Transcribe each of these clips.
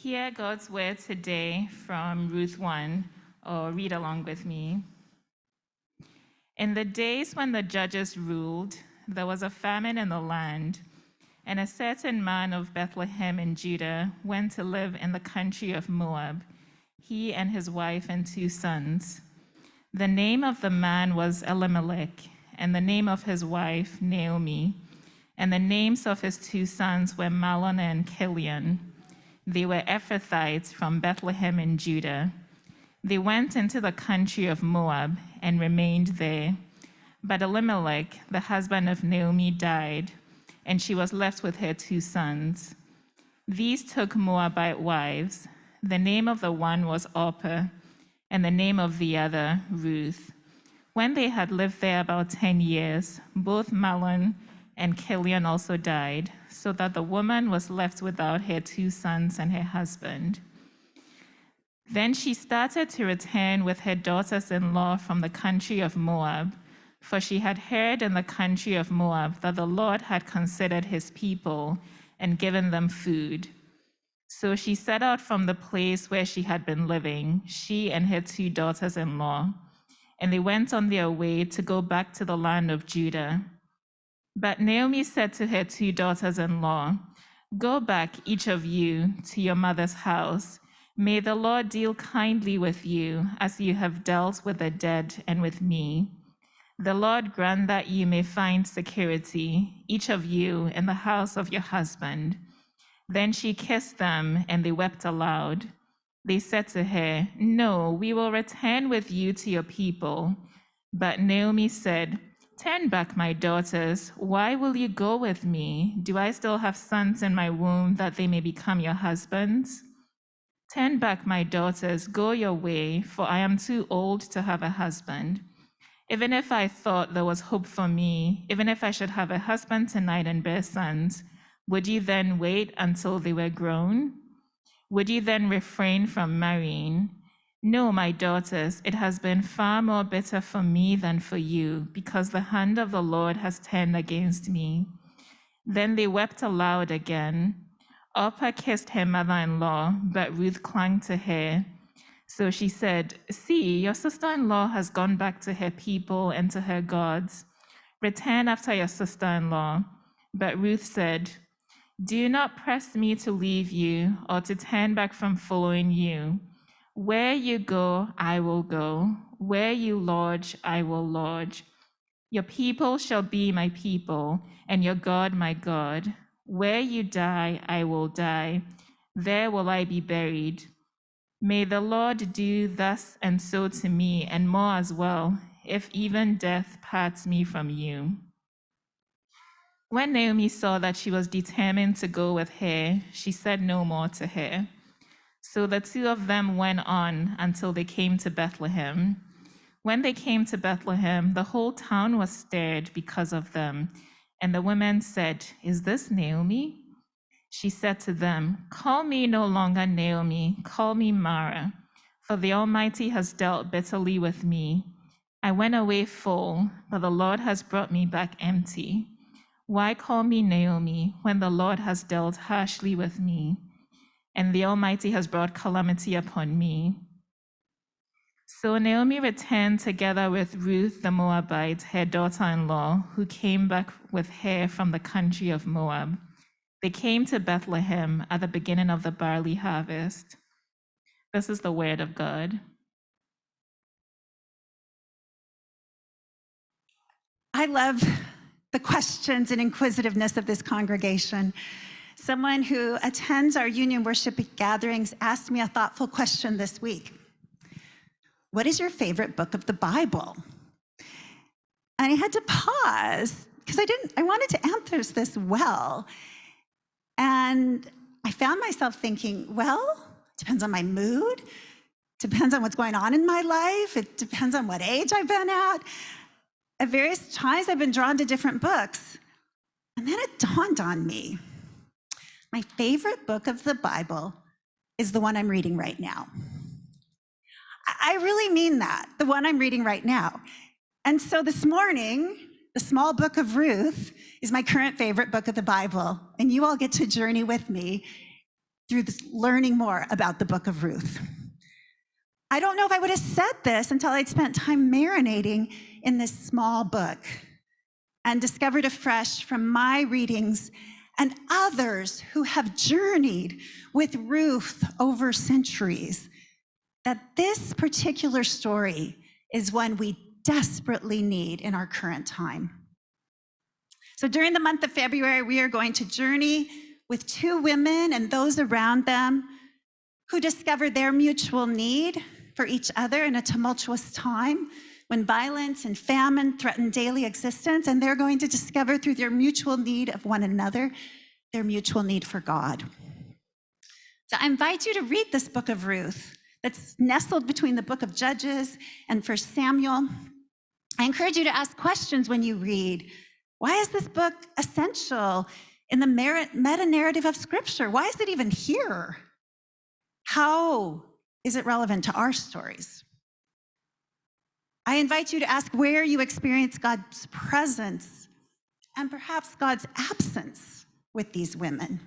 Hear God's word today from Ruth 1, or read along with me. In the days when the judges ruled, there was a famine in the land, and a certain man of Bethlehem in Judah went to live in the country of Moab, he and his wife and 2 sons. The name of the man was Elimelech, and the name of his wife Naomi, and the names of his 2 sons were Mahlon and Chilion. They were Ephrathites from Bethlehem in Judah. They went into the country of Moab and remained there. But Elimelech, the husband of Naomi, died, and she was left with her 2 sons. These took Moabite wives. The name of the one was Orpah, and the name of the other Ruth. When they had lived there about 10 years, both Mahlon and Chilion also died, so that the woman was left without her 2 sons and her husband. Then she started to return with her daughters-in-law from the country of Moab, for she had heard in the country of Moab that the Lord had considered his people and given them food. So she set out from the place where she had been living, she and her 2 daughters-in-law, and they went on their way to go back to the land of Judah. But Naomi said to her 2 daughters-in-law, "Go back, each of you, to your mother's house. May the Lord deal kindly with you, as you have dealt with the dead and with me. The Lord grant that you may find security, each of you, in the house of your husband." Then she kissed them, and they wept aloud. They said to her, "No, we will return with you to your people." But Naomi said, "Turn back, my daughters. Why will you go with me? Do I still have sons in my womb that they may become your husbands? Turn back, my daughters, go your way, for I am too old to have a husband. Even if I thought there was hope for me, even if I should have a husband tonight and bear sons, would you then wait until they were grown? Would you then refrain from marrying? No, my daughters, it has been far more bitter for me than for you, because the hand of the Lord has turned against me." Then they wept aloud again. Orpah kissed her mother-in-law, but Ruth clung to her. So she said, "See, your sister-in-law has gone back to her people and to her gods. Return after your sister-in-law." But Ruth said, "Do not press me to leave you or to turn back from following you. Where you go, I will go. Where you lodge, I will lodge. Your people shall be my people, and your God my God. Where you die, I will die. There will I be buried. May the Lord do thus and so to me, and more as well, if even death parts me from you." When Naomi saw that she was determined to go with her, she said no more to her. So the 2 of them went on until they came to Bethlehem. When they came to Bethlehem, the whole town was stirred because of them. And the women said, "Is this Naomi?" She said to them, "Call me no longer Naomi, call me Mara, for the Almighty has dealt bitterly with me. I went away full, but the Lord has brought me back empty. Why call me Naomi when the Lord has dealt harshly with me, and the Almighty has brought calamity upon me?" So Naomi returned together with Ruth the Moabite, her daughter-in-law, who came back with her from the country of Moab. They came to Bethlehem at the beginning of the barley harvest. This is the word of God. I love the questions and inquisitiveness of this congregation. Someone who attends our union worship gatherings asked me a thoughtful question this week. What is your favorite book of the Bible? And I had to pause because I wanted to answer this well. And I found myself thinking, well, it depends on my mood, depends on what's going on in my life, it depends on what age I've been at. At various times, I've been drawn to different books. And then it dawned on me. My favorite book of the Bible is the one I'm reading right now. I really mean that, the one I'm reading right now. And so this morning, the small book of Ruth is my current favorite book of the Bible. And you all get to journey with me through this learning more about the book of Ruth. I don't know if I would have said this until I'd spent time marinating in this small book and discovered afresh from my readings and others who have journeyed with Ruth over centuries that this particular story is one we desperately need in our current time. So during the month of February, we are going to journey with two women and those around them who discovered their mutual need for each other in a tumultuous time when violence and famine threaten daily existence, and they're going to discover through their mutual need of one another, their mutual need for God. So I invite you to read this book of Ruth that's nestled between the book of Judges and 1 Samuel. I encourage you to ask questions when you read. Why is this book essential in the meta-narrative of Scripture? Why is it even here? How is it relevant to our stories? I invite you to ask where you experience God's presence and perhaps God's absence with these women.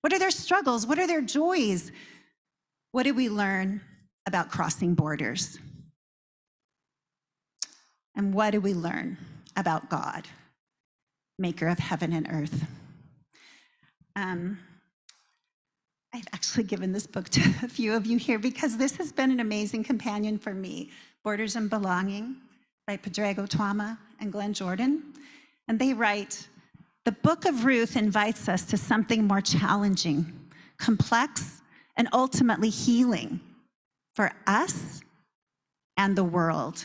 What are their struggles? What are their joys? What did we learn about crossing borders? And what did we learn about God, maker of heaven and earth? I've actually given this book to a few of you here because this has been an amazing companion for me. Borders and Belonging by Padraig Tuama and Glenn Jordan. And they write, the book of Ruth invites us to something more challenging, complex, and ultimately healing for us and the world.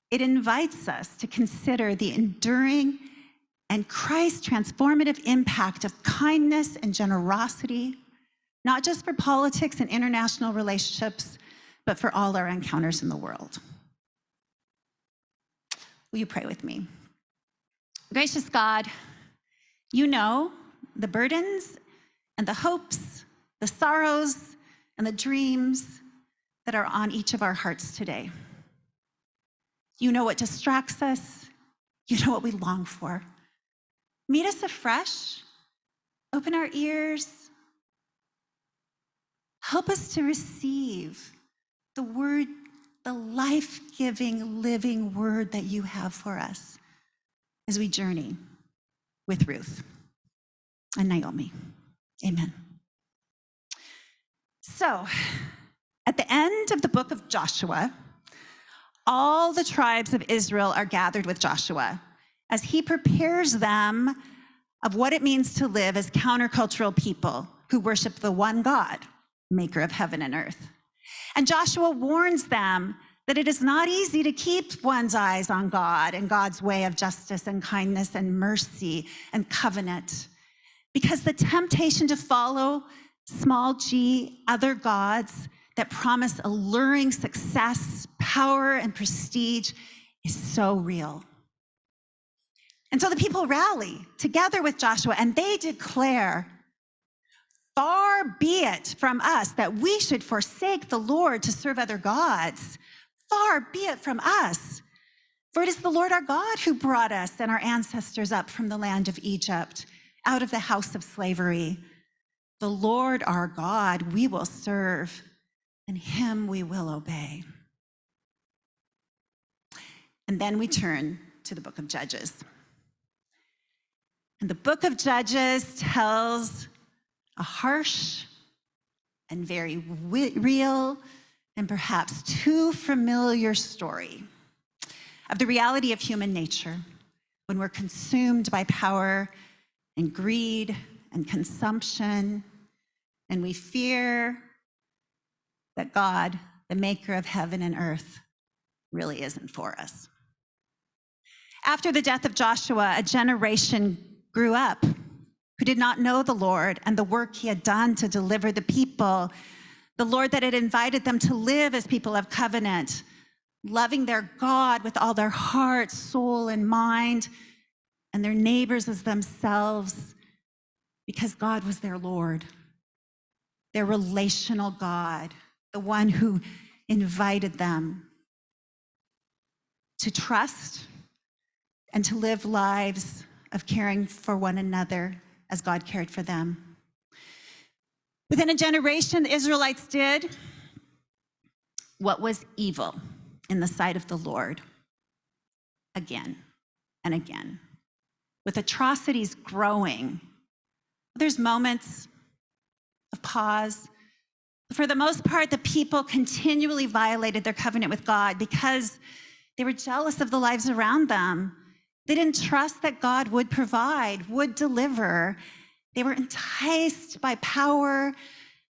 It invites us to consider the enduring and Christ's transformative impact of kindness and generosity, not just for politics and international relationships, but for all our encounters in the world. Will you pray with me? Gracious God, you know the burdens and the hopes, the sorrows and the dreams that are on each of our hearts today. You know what distracts us. You know what we long for. Meet us afresh. Open our ears. Help us to receive the word, the life-giving, living word that you have for us as we journey with Ruth and Naomi. Amen. So, at the end of the book of Joshua, all the tribes of Israel are gathered with Joshua as he prepares them of what it means to live as countercultural people who worship the one God, maker of heaven and earth. And Joshua warns them that it is not easy to keep one's eyes on God and God's way of justice and kindness and mercy and covenant, because the temptation to follow small g other gods that promise alluring success, power, and prestige is so real. And so the people rally together with Joshua and they declare, far be it from us that we should forsake the Lord to serve other gods. Far be it from us. For it is the Lord our God who brought us and our ancestors up from the land of Egypt, out of the house of slavery. The Lord our God we will serve, and him we will obey. And then we turn to the book of Judges. And the book of Judges tells a harsh and very real and perhaps too familiar story of the reality of human nature when we're consumed by power and greed and consumption, and we fear that God, the maker of heaven and earth, really isn't for us. After the death of Joshua, a generation grew up who did not know the Lord and the work he had done to deliver the people, the Lord that had invited them to live as people of covenant, loving their God with all their heart, soul, and mind, and their neighbors as themselves, because God was their Lord, their relational God, the one who invited them to trust and to live lives of caring for one another as God cared for them. Within a generation, the Israelites did what was evil in the sight of the Lord again and again, with atrocities growing. There's moments of pause. For the most part, the people continually violated their covenant with God because they were jealous of the lives around them. They didn't trust that God would provide, would deliver. They were enticed by power.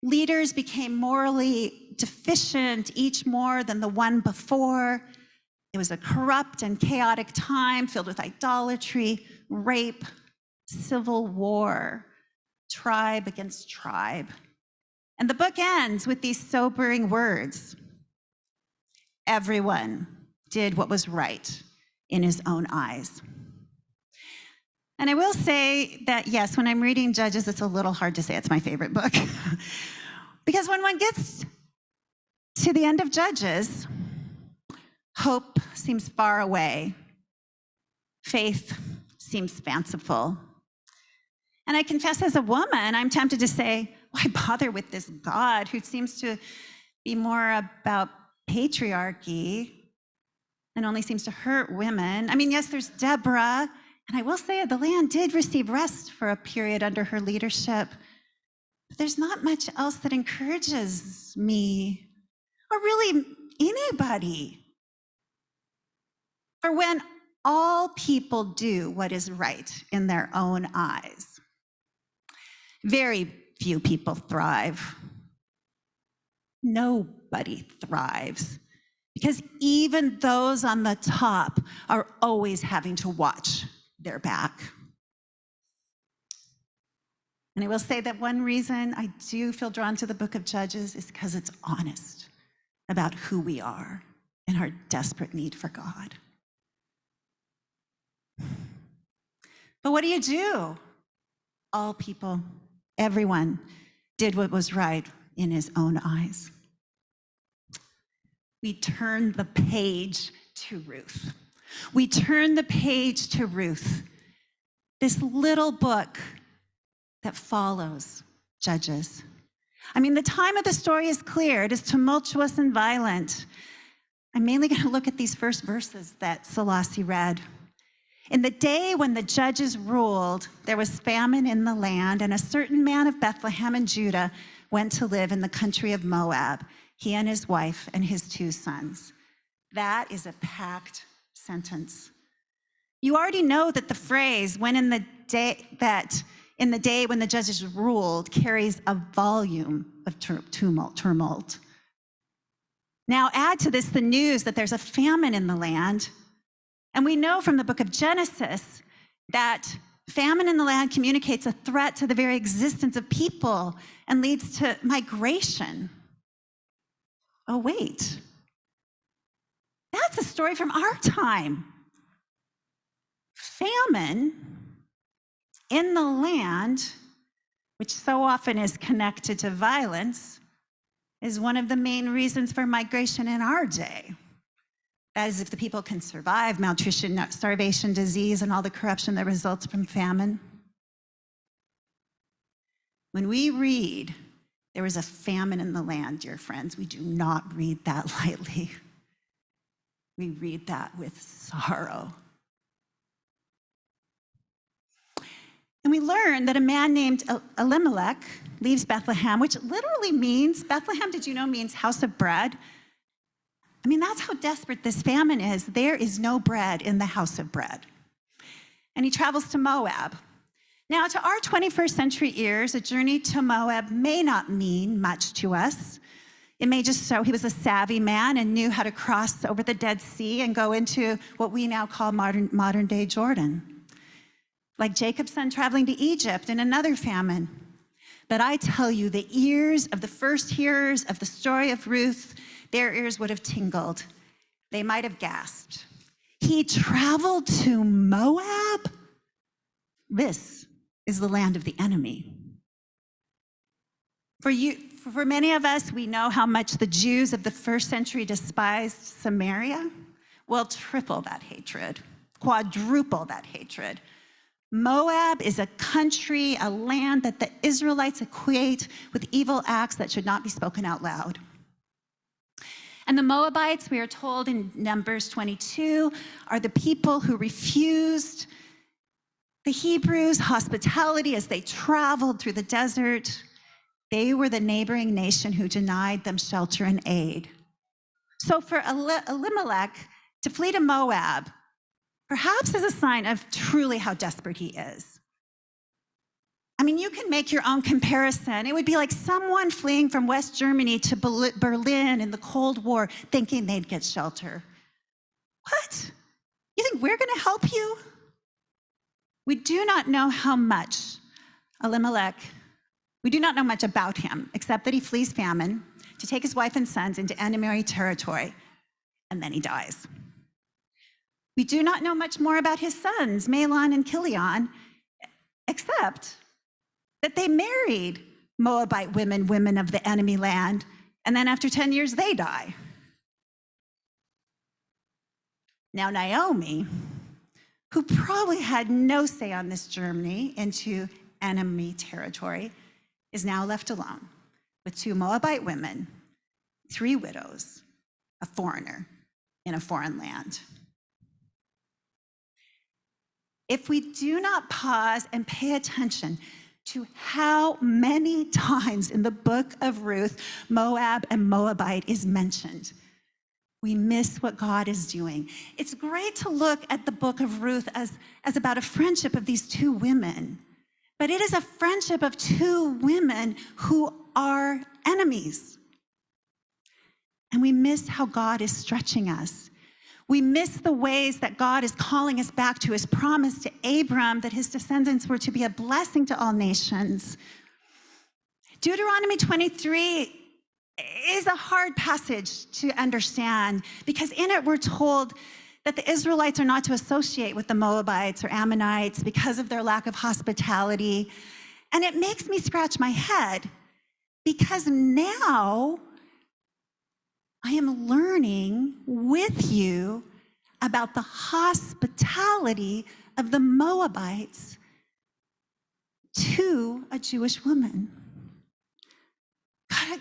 Leaders became morally deficient, each more than the one before. It was a corrupt and chaotic time filled with idolatry, rape, civil war, tribe against tribe. And the book ends with these sobering words: everyone did what was right in his own eyes. And I will say that, yes, when I'm reading Judges, it's a little hard to say it's my favorite book. Because when one gets to the end of Judges, hope seems far away. Faith seems fanciful. And I confess, as a woman, I'm tempted to say, why bother with this God who seems to be more about patriarchy and only seems to hurt women? I mean, yes, there's Deborah, and I will say the land did receive rest for a period under her leadership, but there's not much else that encourages me, or really anybody. For when all people do what is right in their own eyes, very few people thrive. Nobody thrives, because even those on the top are always having to watch their back. And I will say that one reason I do feel drawn to the book of Judges is because it's honest about who we are and our desperate need for God. But what do? All people, everyone, did what was right in his own eyes. We turn the page to Ruth. We turn the page to Ruth, this little book that follows Judges. I mean, the time of the story is clear. It is tumultuous and violent. I'm mainly going to look at these first verses that Selassie read. In the day when the judges ruled, there was famine in the land, and a certain man of Bethlehem in Judah went to live in the country of Moab, he and his wife and his 2 sons. That is a packed sentence. You already know that the phrase, in the day when the judges ruled, carries a volume of tumult. Now add to this the news that there's a famine in the land. And we know from the book of Genesis that famine in the land communicates a threat to the very existence of people and leads to migration. Oh, wait. That's a story from our time. Famine in the land, which so often is connected to violence, is one of the main reasons for migration in our day. That is, if the people can survive malnutrition, starvation, disease, and all the corruption that results from famine. When we read, there was a famine in the land, dear friends, we do not read that lightly. We read that with sorrow. And we learn that a man named Elimelech leaves Bethlehem, which literally means, Bethlehem, did you know, means house of bread? I mean, that's how desperate this famine is. There is no bread in the house of bread. And he travels to Moab. Now, to our 21st century ears, a journey to Moab may not mean much to us. It may just show he was a savvy man and knew how to cross over the Dead Sea and go into what we now call modern day Jordan. Like Jacob's son traveling to Egypt in another famine. But I tell you, the ears of the first hearers of the story of Ruth, their ears would have tingled. They might have gasped. He traveled to Moab? This is the land of the enemy. For many of us, we know how much the Jews of the first century despised Samaria. Well, triple that hatred, quadruple that hatred. Moab is a country, a land that the Israelites equate with evil acts that should not be spoken out loud. And the Moabites, we are told in Numbers 22, are the people who refused the Hebrews' hospitality as they traveled through the desert. They were the neighboring nation who denied them shelter and aid. So for Elimelech to flee to Moab, perhaps is a sign of truly how desperate he is. I mean, you can make your own comparison. It would be like someone fleeing from West Germany to Berlin in the Cold War thinking they'd get shelter. What? You think we're going to help you? We do not know how much Elimelech, we do not know much about him, except that he flees famine to take his wife and sons into enemy territory, and then he dies. We do not know much more about his sons, Mahlon and Chilion, except that they married Moabite women, women of the enemy land, and then after 10 years, they die. Now, Naomi, who probably had no say on this journey into enemy territory, is now left alone with 2 Moabite women, 3 widows, a foreigner in a foreign land. If we do not pause and pay attention to how many times in the book of Ruth, Moab and Moabite is mentioned, we miss what God is doing. It's great to look at the book of Ruth as about a friendship of these 2 women, but it is a friendship of 2 women who are enemies. And we miss how God is stretching us. We miss the ways that God is calling us back to his promise to Abram that his descendants were to be a blessing to all nations. Deuteronomy 23 is a hard passage to understand because in it we're told that the Israelites are not to associate with the Moabites or Ammonites because of their lack of hospitality. And it makes me scratch my head because now I am learning with you about the hospitality of the Moabites to a Jewish woman. God,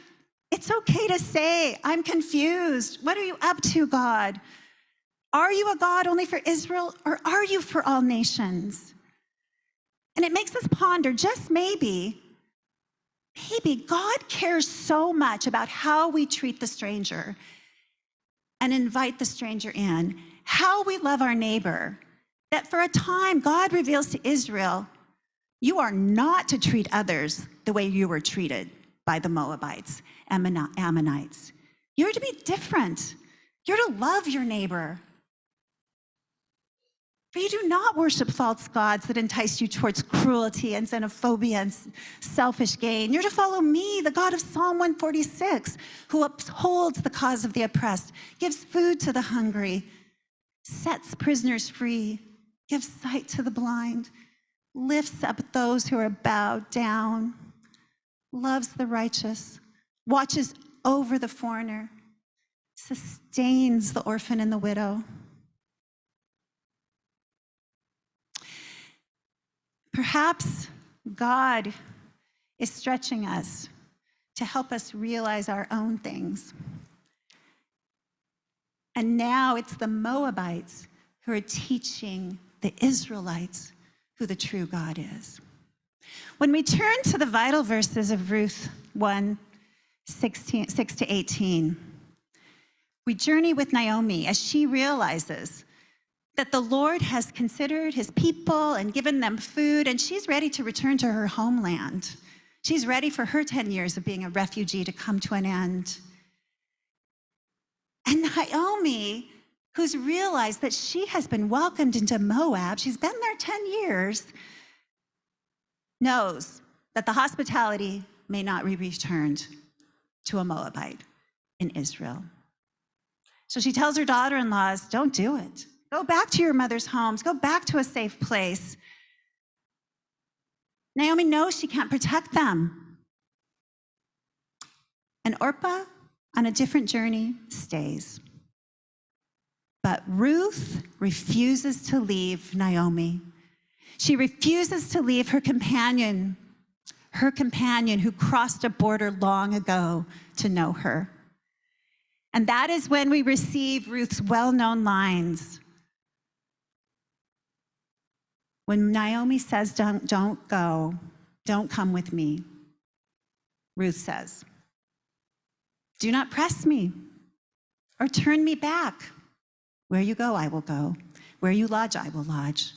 it's okay to say, I'm confused. What are you up to, God? Are you a God only for Israel, or are you for all nations? And it makes us ponder, just maybe God cares so much about how we treat the stranger and invite the stranger in, how we love our neighbor, that for a time God reveals to Israel, you are not to treat others the way you were treated by the Moabites, Ammonites. You're to be different. You're to love your neighbor. For you do not worship false gods that entice you towards cruelty and xenophobia and selfish gain. You're to follow me, the God of Psalm 146, who upholds the cause of the oppressed, gives food to the hungry, sets prisoners free, gives sight to the blind, lifts up those who are bowed down, loves the righteous, watches over the foreigner, sustains the orphan and the widow. Perhaps God is stretching us to help us realize our own things. And now it's the Moabites who are teaching the Israelites who the true God is. When we turn to the vital verses of Ruth 1, 6 to 18, we journey with Naomi as she realizes that the Lord has considered his people and given them food, and she's ready to return to her homeland. She's ready for her 10 years of being a refugee to come to an end. And Naomi, who's realized that she has been welcomed into Moab, she's been there 10 years, knows that the hospitality may not be returned to a Moabite in Israel. So she tells her daughter-in-laws, don't do it. Go back to your mother's homes. Go back to a safe place. Naomi knows she can't protect them. And Orpah, on a different journey, stays. But Ruth refuses to leave Naomi. She refuses to leave her companion who crossed a border long ago to know her. And that is when we receive Ruth's well-known lines. When Naomi says, don't go, don't come with me, Ruth says, do not press me or turn me back. Where you go, I will go. Where you lodge, I will lodge.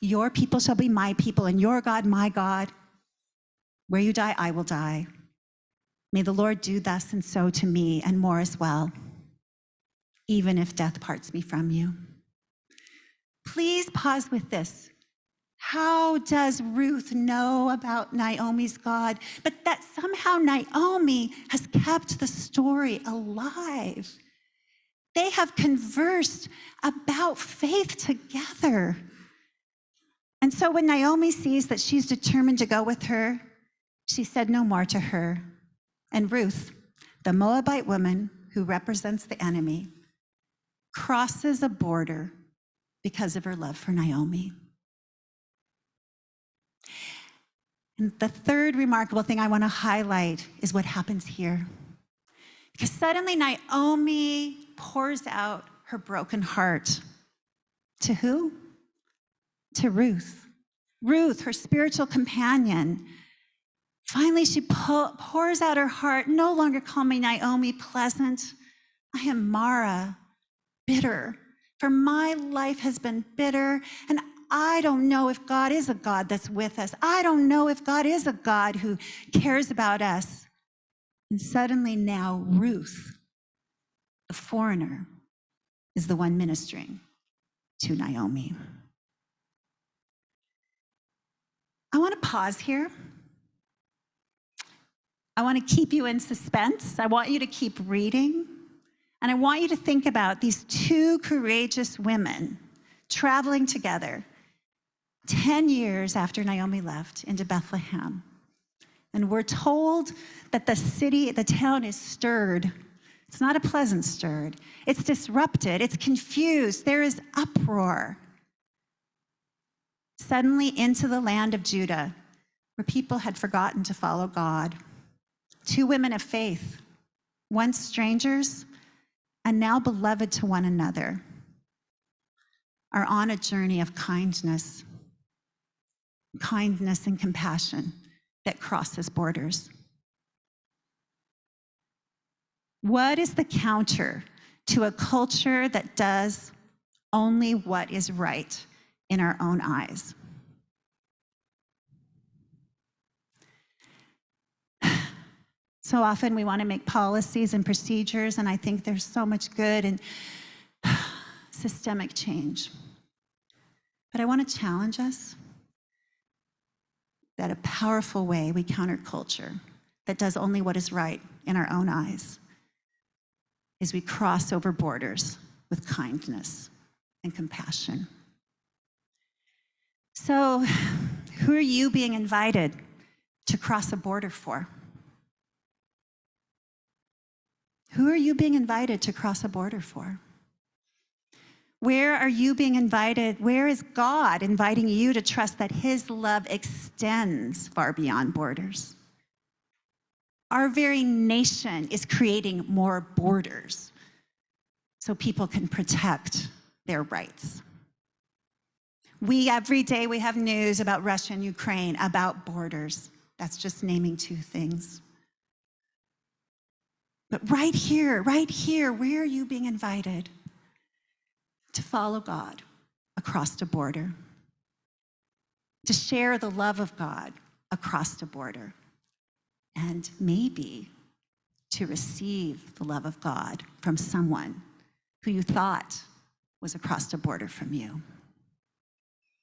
Your people shall be my people, and your God, my God. Where you die, I will die. May the Lord do thus and so to me, and more as well, even if death parts me from you. Please pause with this. How does Ruth know about Naomi's God, but that somehow Naomi has kept the story alive? They have conversed about faith together. And so when Naomi sees that she's determined to go with her, she said no more to her. And Ruth, the Moabite woman who represents the enemy, crosses a border because of her love for Naomi. And the third remarkable thing I want to highlight is what happens here. Because suddenly Naomi pours out her broken heart. To who? To Ruth. Ruth, her spiritual companion. Finally, she pours out her heart, no longer call me Naomi, pleasant. I am Mara, bitter. For my life has been bitter, and I don't know if God is a God that's with us. I don't know if God is a God who cares about us. And suddenly now Ruth, the foreigner, is the one ministering to Naomi. I want to pause here. I want to keep you in suspense. I want you to keep reading. And I want you to think about these two courageous women traveling together 10 years after Naomi left into Bethlehem. And we're told that the town is stirred. It's not a pleasant stirred. It's disrupted. It's confused. There is uproar. Suddenly into the land of Judah, where people had forgotten to follow God. Two women of faith, once strangers and now beloved to one another, are on a journey of kindness and compassion that crosses borders. What is the counter to a culture that does only what is right in our own eyes? So often we want to make policies and procedures, and I think there's so much good in systemic change. But I want to challenge us that a powerful way we counter culture that does only what is right in our own eyes is we cross over borders with kindness and compassion. So, who are you being invited to cross a border for? Who are you being invited to cross a border for? Where are you being invited? Where is God inviting you to trust that his love extends far beyond borders? Our very nation is creating more borders so people can protect their rights. Every day we have news about Russia and Ukraine, about borders. That's just naming two things. But right here, where are you being invited to follow God across the border? To share the love of God across the border? And maybe to receive the love of God from someone who you thought was across the border from you.